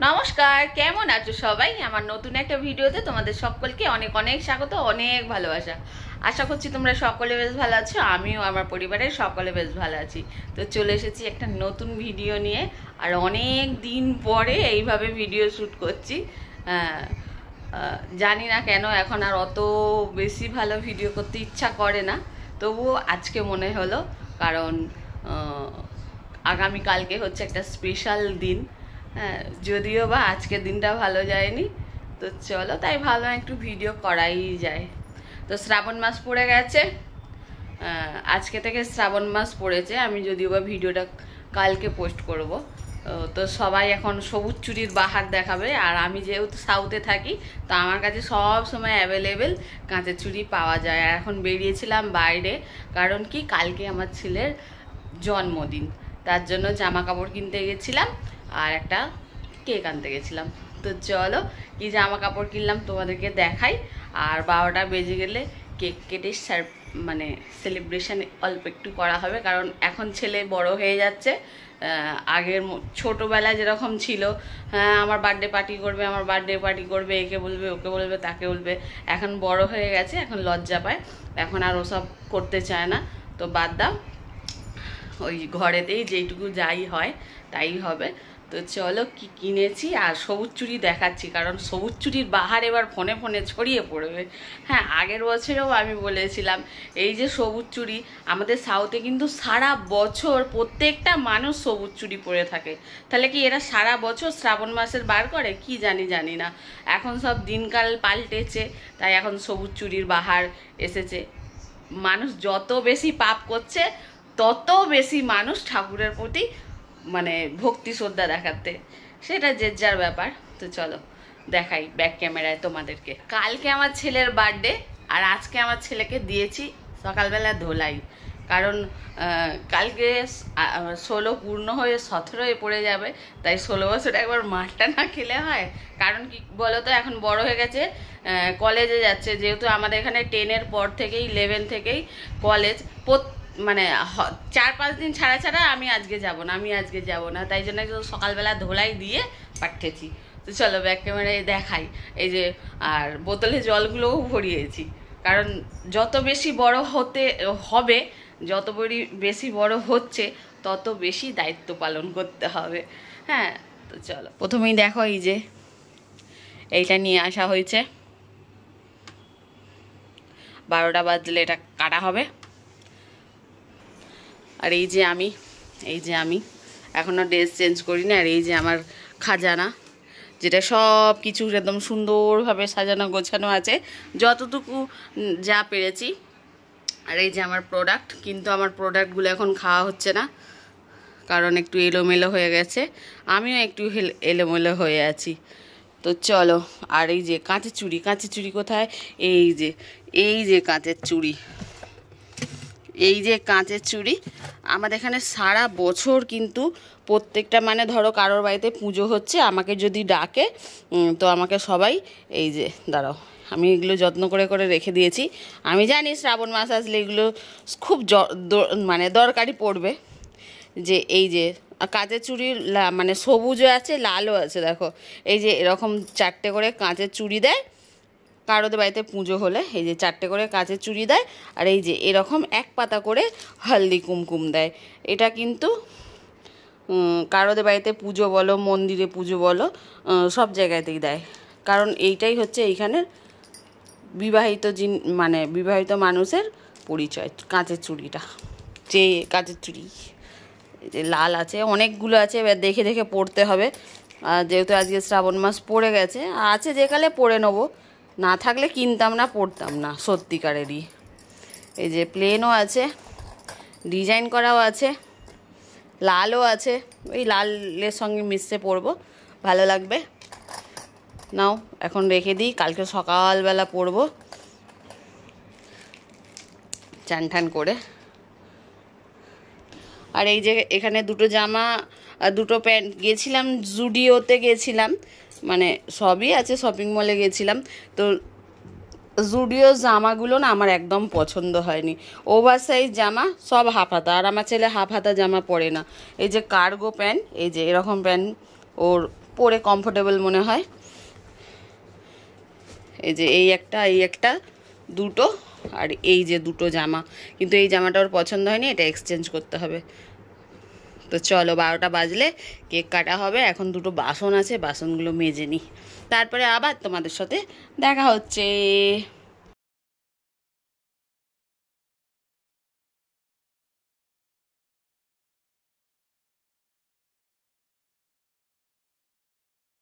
নমস্কার, কেমন আছো সবাই? আমার নতুন একটা ভিডিওতে তোমাদের সকলকে অনেক অনেক স্বাগত, অনেক ভালোবাসা। আশা করছি তোমরা সকলে বেশ ভালো আছো, আমিও আমার পরিবারের সকলে বেশ ভালো আছি। তো চলে এসেছি একটা নতুন ভিডিও নিয়ে, আর অনেক দিন পরে এইভাবে ভিডিও শ্যুট করছি। জানি না কেন এখন আর অত বেশি ভালো ভিডিও করতে ইচ্ছা করে না, তবুও আজকে মনে হলো, কারণ আগামীকালকে হচ্ছে একটা স্পেশাল দিন। হ্যাঁ, যদিও বা আজকের দিনটা ভালো যায়নি, তো চলো তাই ভাবলাম একটু ভিডিও করাই যায়। তো শ্রাবণ মাস পড়ে গেছে, আজকে থেকে শ্রাবণ মাস পড়েছে। আমি যদিও বা ভিডিওটা কালকে পোস্ট করব। তো সবাই এখন সবুজ চুড়ির বাহার দেখাবে, আর আমি যেহেতু সাউথে থাকি, তো আমার কাছে সব সময় অ্যাভেলেবেল কাঁচের চুড়ি পাওয়া যায়। আর এখন বেরিয়েছিলাম বাইরে, কারণ কি কালকে আমার ছেলের জন্মদিন, তার জন্য জামা কাপড় কিনতে গেছিলাম আর একটা কেক আনতে গেছিলাম। তো চলো কি জামা কাপড় কিনলাম তোমাদেরকে দেখাই। আর 12টা বেজে গেলে কেক কেটে মানে সেলিব্রেশন অল্প একটু করা হবে, কারণ এখন ছেলে বড় হয়ে যাচ্ছে। আগের ছোটোবেলায় যেরকম ছিল, হ্যাঁ আমার বার্থডে পার্টি করবে, আমার বার্থডে পার্টি করবে, একে বলবে ওকে বলবে তাকে বলবে, এখন বড় হয়ে গেছে, এখন লজ্জা পায়, এখন আর ওসব করতে চায় না। তো বাদ দাও, ওই ঘরেতেই যেইটুকু যাই হয় তাই হবে। তো চলো কি কিনেছি, আর সবুজ চুড়ি দেখাচ্ছি, কারণ সবুজ চুড়ির বাহার এবার ফোনে ফোনে ছড়িয়ে পড়বে। হ্যাঁ, আগের বছরেও আমি বলেছিলাম এই যে সবুজ চুড়ি, আমাদের সাউথে কিন্তু সারা বছর প্রত্যেকটা মানুষ সবুজ চুড়ি পরে থাকে। তাহলে কি এরা সারা বছর শ্রাবণ মাসের বার করে? কি জানি না। এখন সব দিনকাল পাল্টেছে, তাই এখন সবুজ চুড়ির বাহার এসেছে। মানুষ যত বেশি পাপ করছে, তত বেশি মানুষ ঠাকুরের প্রতি মানে ভক্তি শ্রদ্ধা দেখাতে, সেটা যে যার ব্যাপার। তো চলো দেখাই ব্যাক ক্যামেরায় তোমাদেরকে। কালকে আমার ছেলের বার্থডে, আর আজকে আমার ছেলেকে দিয়েছি সকালবেলা ধোলাই, কারণ কালকে 16 পূর্ণ হয়ে 17 পড়ে যাবে, তাই 16 বছর একবার মাঠটা না খেলে হয়। কারণ কি বলো তো, এখন বড় হয়ে গেছে, কলেজে যাচ্ছে, যেহেতু আমাদের এখানে 10-এর পর থেকেই 11 থেকেই কলেজ, মানে 4-5 দিন ছাড়া ছাড়া আমি আজকে যাব না, তাই জন্য সকালবেলা ধোলাই দিয়ে পাঠিয়েছি। তো চলো ব্যাক ক্যামেরায় দেখাই। এই যে, আর বোতলে জলগুলোও ভরিয়েছি, কারণ যত বেশি বড় হতে হবে, যত বেশি বড় হচ্ছে, তত বেশি দায়িত্ব পালন করতে হবে। হ্যাঁ, তো চলো প্রথমেই দেখো, এই যে এইটা নিয়ে আসা হয়েছে, 12টা বাজলে এটা কাটা হবে। আর এই যে আমি এখনও ড্রেস চেঞ্জ করি না, আর এই যে আমার খাজানা, যেটা সব কিছু একদম সুন্দরভাবে সাজানো গোছানো আছে, যতটুকু যা পেরেছি। আর এই যে আমার প্রোডাক্ট, কিন্তু আমার প্রোডাক্টগুলো এখন খাওয়া হচ্ছে না, কারণ একটু এলোমেলো হয়ে গেছে, আমিও একটু এলোমেলো হয়ে আছি। তো চলো, আর এই যে কাঁচের চুড়ি কোথায়? এই যে কাঁচের চুড়ি আমাদের এখানে সারা বছর কিন্তু প্রত্যেকটা, মানে ধরো কারোর বাড়িতে পুজো হচ্ছে, আমাকে যদি ডাকে, তো আমাকে সবাই, এই যে দাঁড়াও, আমি এগুলো যত্ন করে করে রেখে দিয়েছি। আমি জানি শ্রাবণ মাস আসলে এগুলো খুব মানে দরকারি পড়বে। যে এই যে কাঁচের চুড়ির মানে সবুজও আছে, লালও আছে, দেখো এই যে এরকম 4টে করে কাঁচের চুড়ি দেয় কারোদের বাড়িতে পুজো হলে, এই যে 4টে করে কাঁচের চুড়ি দেয়, আর এই যে এরকম 1 পাতা করে হলদি কুমকুম দেয়। এটা কিন্তু কারোদের বাড়িতে পুজো বলো, মন্দিরে পুজো বলো, সব জায়গাতেই দেয়, কারণ এইটাই হচ্ছে এইখানের মানে বিবাহিত মানুষের পরিচয়, কাঁচের চুড়িটা। যে কাঁচের চুড়ি যে লাল আছে, অনেকগুলো আছে, এবার দেখে দেখে পড়তে হবে। যেহেতু আজকে শ্রাবণ মাস পড়ে গেছে, আছে যেকালে পরে নেবো, না থাকলে কিনতাম না, পড়তাম না সত্যিকারেরই। এই যে প্লেনও আছে, ডিজাইন করাও আছে, লালও আছে, ওই লালের সঙ্গে মিশে পরবো, ভালো লাগবে। নাও এখন রেখে দিই, কালকে সকালবেলা পরবো চান ঠান করে। আর এই যে এখানে 2টো জামা, 2টো প্যান্ট, গেছিলাম জুডিওতে গেছিলাম, মানে সবই আছে, শপিং মলে গেছিলাম। তো জুডিও জামাগুলো না আমার একদম পছন্দ হয়নি, ওভার সাইজ জামা, সব হাফ হাতা, আর আমার ছেলে হাফ হাতা জামা পরে না। এই যে কার্গো প্যান্ট, এই যে এরকম প্যান্ট ওর পরে কমফোর্টেবল মনে হয়। এই যে এই একটা দুটো, আর এই যে দুটো জামা, কিন্তু এই জামাটা ওর পছন্দ হয়নি, এটা এক্সচেঞ্জ করতে হবে। তো চলো 12টা বাজলে কেক কাটা হবে। এখন দুটো বাসন আছে, বাসনগুলো মেজে নিই, তারপরে আবার তোমাদের সাথে দেখা হচ্ছে।